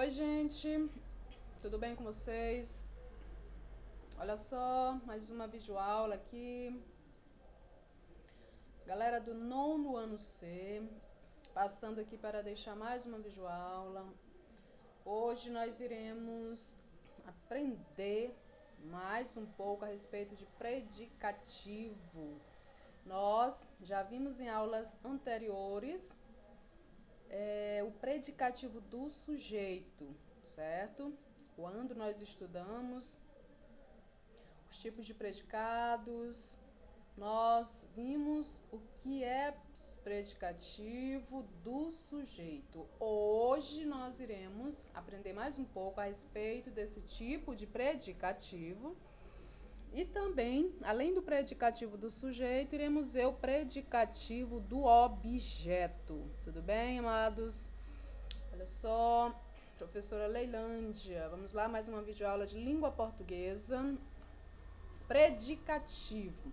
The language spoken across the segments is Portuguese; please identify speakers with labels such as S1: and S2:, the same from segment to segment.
S1: Oi, gente, tudo bem com vocês? Olha só, mais uma videoaula aqui. Galera do nono ano C, passando aqui para deixar mais uma videoaula. Hoje nós iremos aprender mais um pouco a respeito de predicativo. Nós já vimos em aulas anteriores o predicativo do sujeito, certo? Quando nós estudamos os tipos de predicados, nós vimos o que é predicativo do sujeito. Hoje nós iremos aprender mais um pouco a respeito desse tipo de predicativo. E também, além do predicativo do sujeito, iremos ver o predicativo do objeto. Tudo bem, amados? Olha só, professora Leilândia. Vamos lá, mais uma videoaula de língua portuguesa. Predicativo.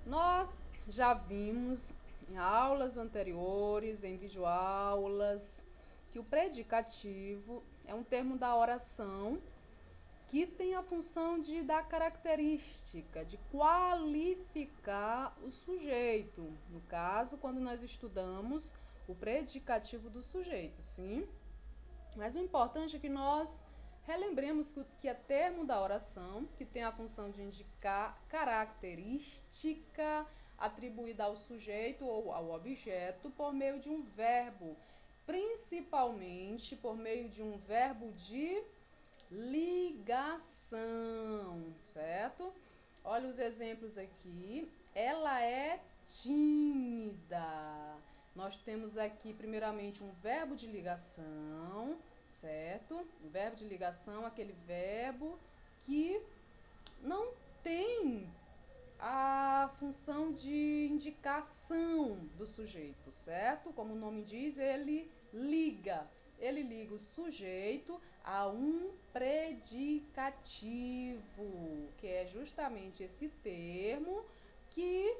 S1: Nós já vimos em aulas anteriores, em videoaulas, que o predicativo é um termo da oração que tem a função de dar característica, de qualificar o sujeito. No caso, quando nós estudamos o predicativo do sujeito, sim? Mas o importante é que nós relembremos que é termo da oração, que tem a função de indicar característica atribuída ao sujeito ou ao objeto por meio de um verbo, principalmente por meio de um verbo de ligação, certo? Olha os exemplos aqui. Ela é tímida. Nós temos aqui, primeiramente, um verbo de ligação, certo? O verbo de ligação, aquele verbo que não tem a função de indicação do sujeito, certo? Como o nome diz, ele liga. Ele liga o sujeito a um predicativo, que é justamente esse termo que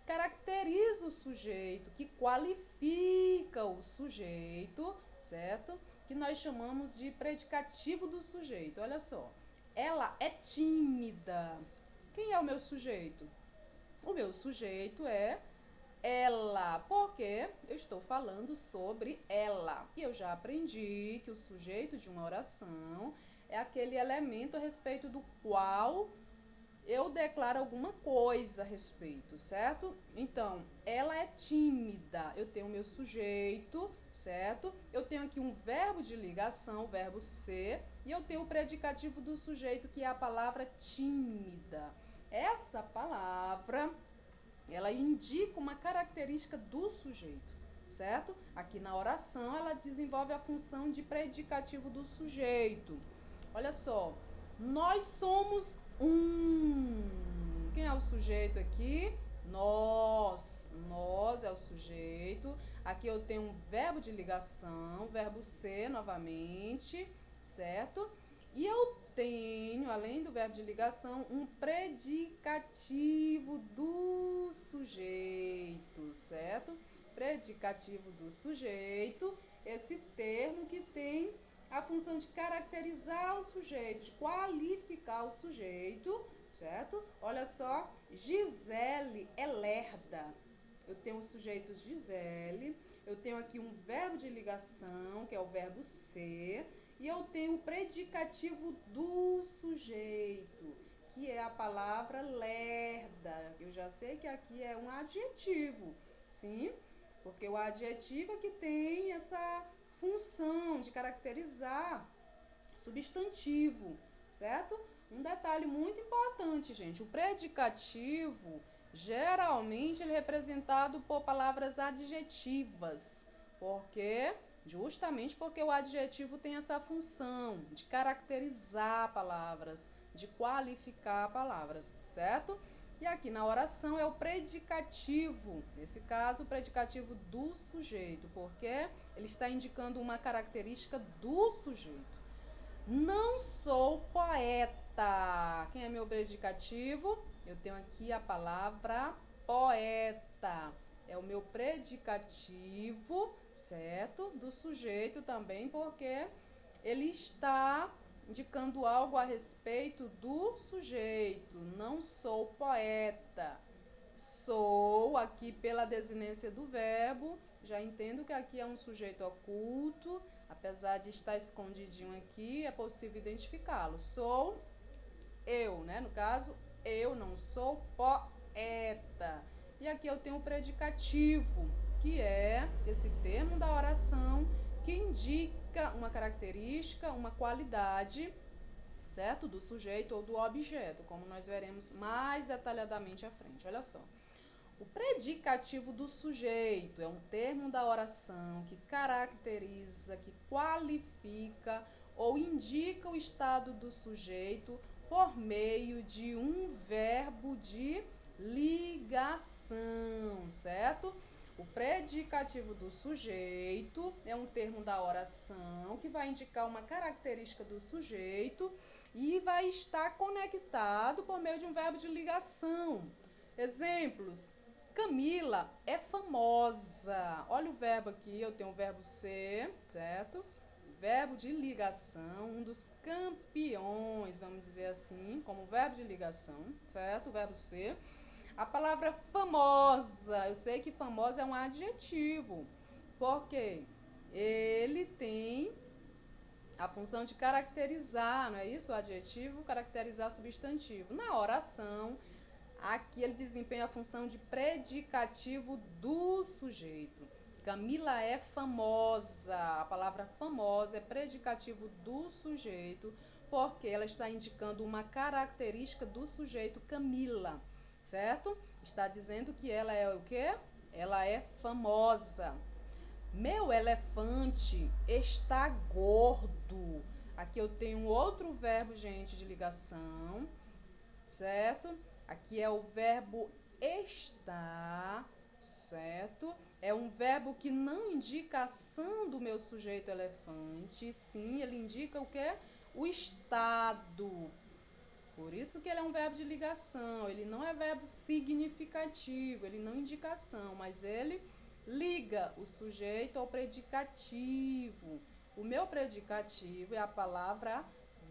S1: caracteriza o sujeito, que qualifica o sujeito, certo? Que nós chamamos de predicativo do sujeito. Olha só, ela é tímida. Quem é o meu sujeito? O meu sujeito é ela, porque eu estou falando sobre ela. E eu já aprendi que o sujeito de uma oração é aquele elemento a respeito do qual eu declaro alguma coisa a respeito, certo? Então, ela é tímida. Eu tenho o meu sujeito, certo? Eu tenho aqui um verbo de ligação, o verbo ser, e eu tenho o predicativo do sujeito, que é a palavra tímida. Essa palavra, ela indica uma característica do sujeito, certo? Aqui na oração, ela desenvolve a função de predicativo do sujeito. Olha só, nós somos um. Quem é o sujeito aqui? Nós. Nós é o sujeito. Aqui eu tenho um verbo de ligação, verbo ser novamente, certo? E eu tenho, além do verbo de ligação, um predicativo do sujeito, certo? Predicativo do sujeito, esse termo que tem a função de caracterizar o sujeito, de qualificar o sujeito, certo? Olha só, Gisele é lerda. Eu tenho o sujeito Gisele, eu tenho aqui um verbo de ligação, que é o verbo ser, e eu tenho o predicativo do sujeito, que é a palavra lerda. Eu já sei que aqui é um adjetivo, sim? Porque o adjetivo é que tem essa função de caracterizar substantivo, certo? Um detalhe muito importante, gente, o predicativo, geralmente ele é representado por palavras adjetivas, justamente porque o adjetivo tem essa função de caracterizar palavras, de qualificar palavras, certo? E aqui na oração é o predicativo, nesse caso o predicativo do sujeito, porque ele está indicando uma característica do sujeito. Não sou poeta. Quem é meu predicativo? Eu tenho aqui a palavra poeta. É o meu predicativo, certo? Do sujeito também, porque ele está indicando algo a respeito do sujeito. Não sou poeta. Sou, aqui pela desinência do verbo, já entendo que aqui é um sujeito oculto, apesar de estar escondidinho aqui, é possível identificá-lo. Sou eu, né? No caso, eu não sou poeta. E aqui eu tenho o predicativo, que é esse termo da oração que indica uma característica, uma qualidade, certo? Do sujeito ou do objeto, como nós veremos mais detalhadamente à frente. Olha só. O predicativo do sujeito é um termo da oração que caracteriza, que qualifica ou indica o estado do sujeito por meio de um verbo de ligação, certo? O predicativo do sujeito é um termo da oração que vai indicar uma característica do sujeito e vai estar conectado por meio de um verbo de ligação. Exemplos: Camila é famosa. Olha o verbo aqui, eu tenho o verbo ser, certo? Verbo de ligação, um dos campeões, vamos dizer assim, como verbo de ligação, certo? O verbo ser. A palavra famosa, eu sei que famosa é um adjetivo, porque ele tem a função de caracterizar, não é isso? O adjetivo caracterizar substantivo. Na oração, aqui ele desempenha a função de predicativo do sujeito. Camila é famosa. A palavra famosa é predicativo do sujeito, porque ela está indicando uma característica do sujeito Camila, certo? Está dizendo que ela é o quê? Ela é famosa. Meu elefante está gordo. Aqui eu tenho um outro verbo, gente, de ligação, certo? Aqui é o verbo estar, certo? É um verbo que não indica a ação do meu sujeito elefante, sim, ele indica o quê? O estado. Por isso que ele é um verbo de ligação, ele não é verbo significativo, ele não indica ação, mas ele liga o sujeito ao predicativo. O meu predicativo é a palavra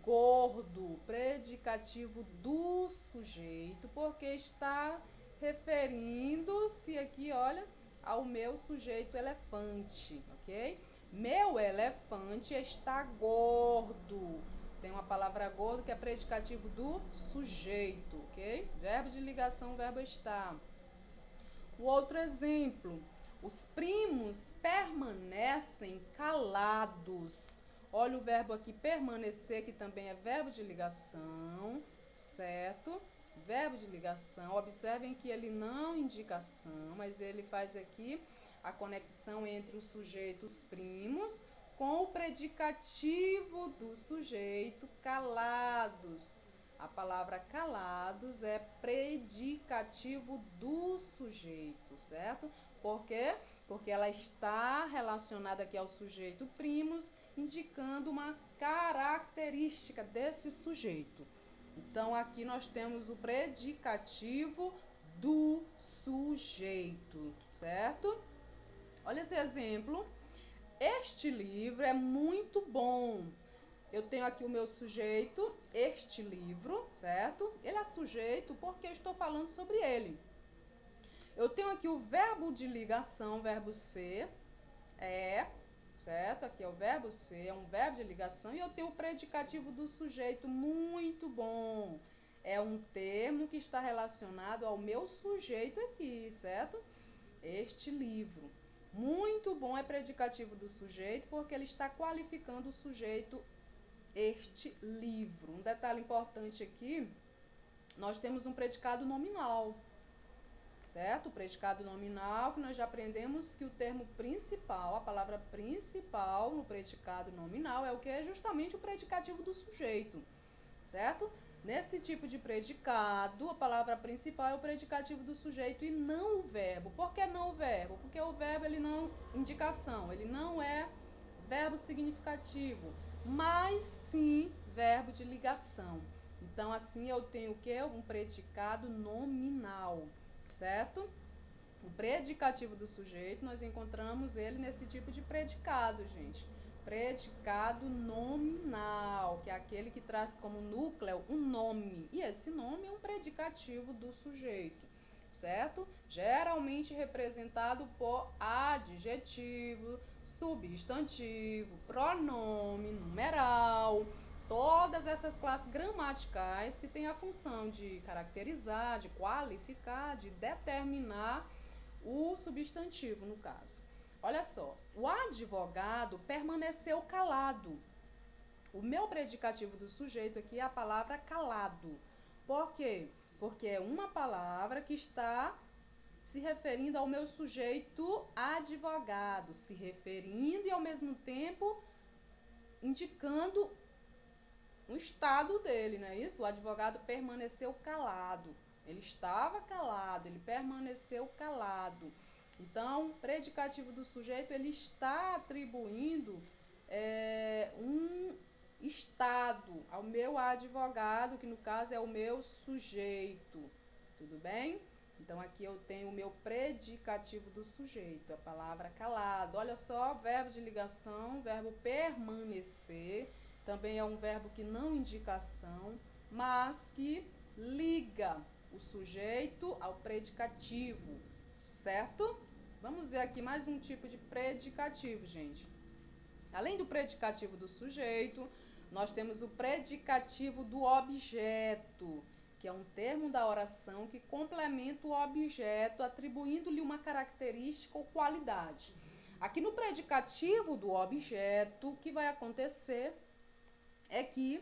S1: gordo, predicativo do sujeito, porque está referindo-se aqui, olha, ao meu sujeito elefante, ok? Meu elefante está gordo. Tem uma palavra gordo que é predicativo do sujeito, ok? Verbo de ligação, verbo estar. O outro exemplo, os primos permanecem calados. Olha o verbo aqui permanecer, que também é verbo de ligação, certo? Verbo de ligação. Observem que ele não indica ação, mas ele faz aqui a conexão entre os sujeitos primos com o predicativo do sujeito calados. A palavra calados é predicativo do sujeito, certo? Por quê? Porque ela está relacionada aqui ao sujeito primos, indicando uma característica desse sujeito. Então, aqui nós temos o predicativo do sujeito, certo? Olha esse exemplo. Este livro é muito bom. Eu tenho aqui o meu sujeito, este livro, certo? Ele é sujeito porque eu estou falando sobre ele. Eu tenho aqui o verbo de ligação, verbo ser, certo? Aqui é o verbo ser, é um verbo de ligação. E eu tenho o predicativo do sujeito, muito bom. É um termo que está relacionado ao meu sujeito aqui, certo? Este livro. Muito bom é predicativo do sujeito porque ele está qualificando o sujeito este livro. Um detalhe importante aqui, nós temos um predicado nominal, certo? O predicado nominal, que nós já aprendemos que o termo principal, a palavra principal no predicado nominal é o que? É justamente o predicativo do sujeito, certo? Nesse tipo de predicado, a palavra principal é o predicativo do sujeito e não o verbo. Por que não o verbo? Porque o verbo ele não indicação, ele não é verbo significativo, mas sim verbo de ligação. Então, assim eu tenho o quê? Um predicado nominal, certo? O predicativo do sujeito, nós encontramos ele nesse tipo de predicado, gente. Predicado nominal, que é aquele que traz como núcleo um nome. E esse nome é um predicativo do sujeito, certo? Geralmente representado por adjetivo, substantivo, pronome, numeral, todas essas classes gramaticais que têm a função de caracterizar, de qualificar, de determinar o substantivo, no caso. Olha só, o advogado permaneceu calado. O meu predicativo do sujeito aqui é a palavra calado. Por quê? Porque é uma palavra que está se referindo ao meu sujeito advogado, se referindo e ao mesmo tempo indicando o estado dele, não é isso? O advogado permaneceu calado. Ele estava calado, ele permaneceu calado. Então, o predicativo do sujeito, ele está atribuindo um estado ao meu advogado, que no caso é o meu sujeito. Tudo bem? Então, aqui eu tenho o meu predicativo do sujeito, a palavra calado. Olha só, verbo de ligação, verbo permanecer. Também é um verbo que não indica ação, mas que liga o sujeito ao predicativo, certo? Vamos ver aqui mais um tipo de predicativo, gente. Além do predicativo do sujeito, nós temos o predicativo do objeto, que é um termo da oração que complementa o objeto, atribuindo-lhe uma característica ou qualidade. Aqui no predicativo do objeto, o que vai acontecer é que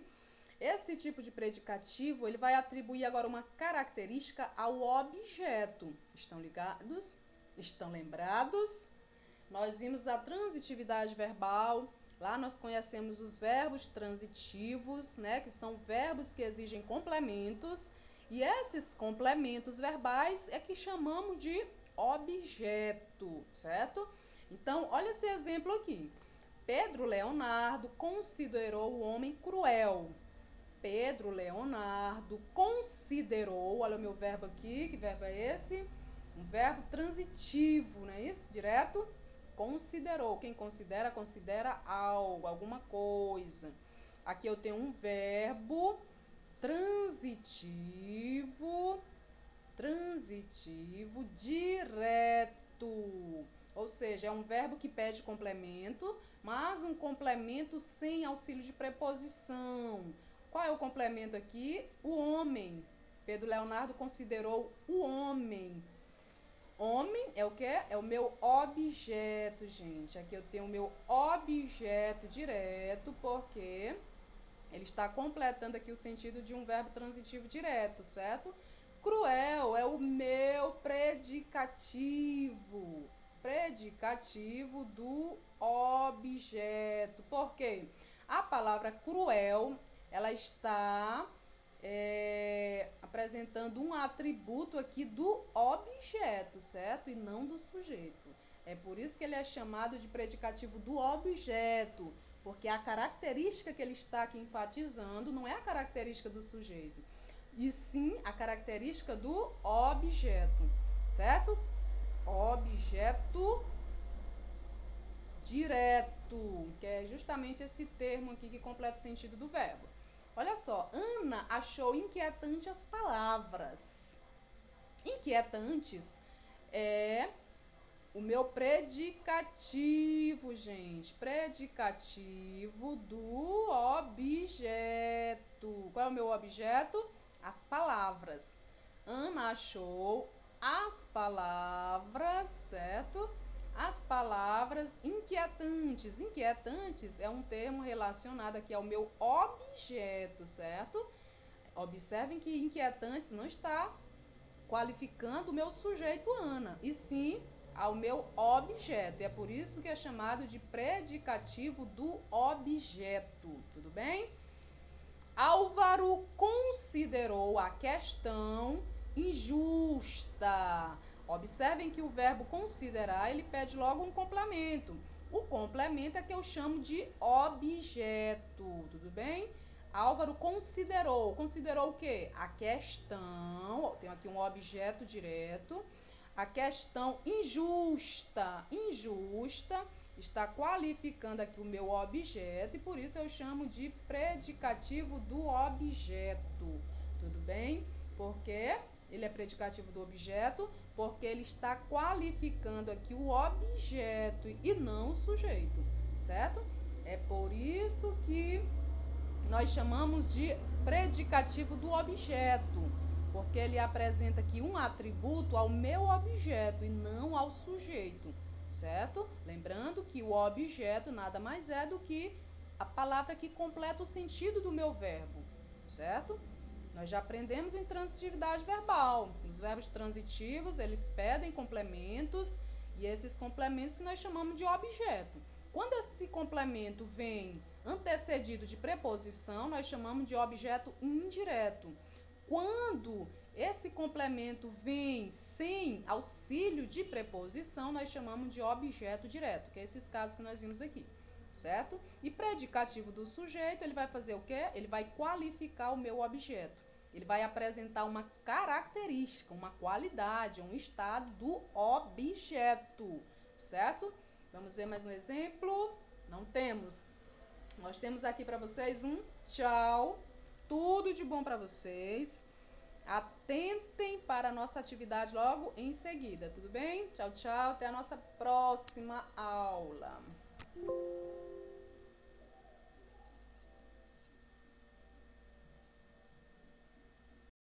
S1: esse tipo de predicativo, ele vai atribuir agora uma característica ao objeto. Estão ligados? Estão lembrados? Nós vimos a transitividade verbal. Lá nós conhecemos os verbos transitivos, né, que são verbos que exigem complementos. E esses complementos verbais é que chamamos de objeto, certo? Então, olha esse exemplo aqui. Pedro Leonardo considerou o homem cruel. Pedro Leonardo considerou, olha o meu verbo aqui, que verbo é esse? Um verbo transitivo, não é isso? Direto? Considerou. Quem considera, considera algo, alguma coisa. Aqui eu tenho um verbo transitivo direto. Ou seja, é um verbo que pede complemento, mas um complemento sem auxílio de preposição. Qual é o complemento aqui? O homem. Pedro Leonardo considerou o homem. Homem é o quê? É o meu objeto, gente. Aqui eu tenho o meu objeto direto, porque ele está completando aqui o sentido de um verbo transitivo direto, certo? Cruel é o meu predicativo. Predicativo do objeto. Por quê? A palavra cruel, ela está apresentando um atributo aqui do objeto, certo? E não do sujeito. É por isso que ele é chamado de predicativo do objeto, porque a característica que ele está aqui enfatizando não é a característica do sujeito, e sim a característica do objeto, certo? Objeto direto, que é justamente esse termo aqui que completa o sentido do verbo. Olha só, Ana achou inquietante as palavras. Inquietantes é o meu predicativo, gente. Predicativo do objeto. Qual é o meu objeto? As palavras. Ana achou as palavras, certo? As palavras inquietantes. Inquietantes é um termo relacionado aqui ao meu objeto, certo? Observem que inquietantes não está qualificando o meu sujeito Ana, e sim ao meu objeto. E é por isso que é chamado de predicativo do objeto. Tudo bem? Álvaro considerou a questão injusta. Observem que o verbo considerar, ele pede logo um complemento. O complemento é que eu chamo de objeto, tudo bem? Álvaro considerou. Considerou o quê? A questão, ó, tem aqui um objeto direto. A questão injusta. Injusta está qualificando aqui o meu objeto e por isso eu chamo de predicativo do objeto. Tudo bem? Porque ele é predicativo do objeto, porque ele está qualificando aqui o objeto e não o sujeito, certo? É por isso que nós chamamos de predicativo do objeto, porque ele apresenta aqui um atributo ao meu objeto e não ao sujeito, certo? Lembrando que o objeto nada mais é do que a palavra que completa o sentido do meu verbo, certo? Nós já aprendemos em transitividade verbal. Os verbos transitivos, eles pedem complementos e esses complementos que nós chamamos de objeto. Quando esse complemento vem antecedido de preposição, nós chamamos de objeto indireto. Quando esse complemento vem sem auxílio de preposição, nós chamamos de objeto direto, que é esses casos que nós vimos aqui, certo? E predicativo do sujeito, ele vai fazer o quê? Ele vai qualificar o meu objeto. Ele vai apresentar uma característica, uma qualidade, um estado do objeto, certo? Vamos ver mais um exemplo? Não temos. Nós temos aqui para vocês um tchau. Tudo de bom para vocês. Atentem para a nossa atividade logo em seguida, tudo bem? Tchau, tchau. Até a nossa próxima aula.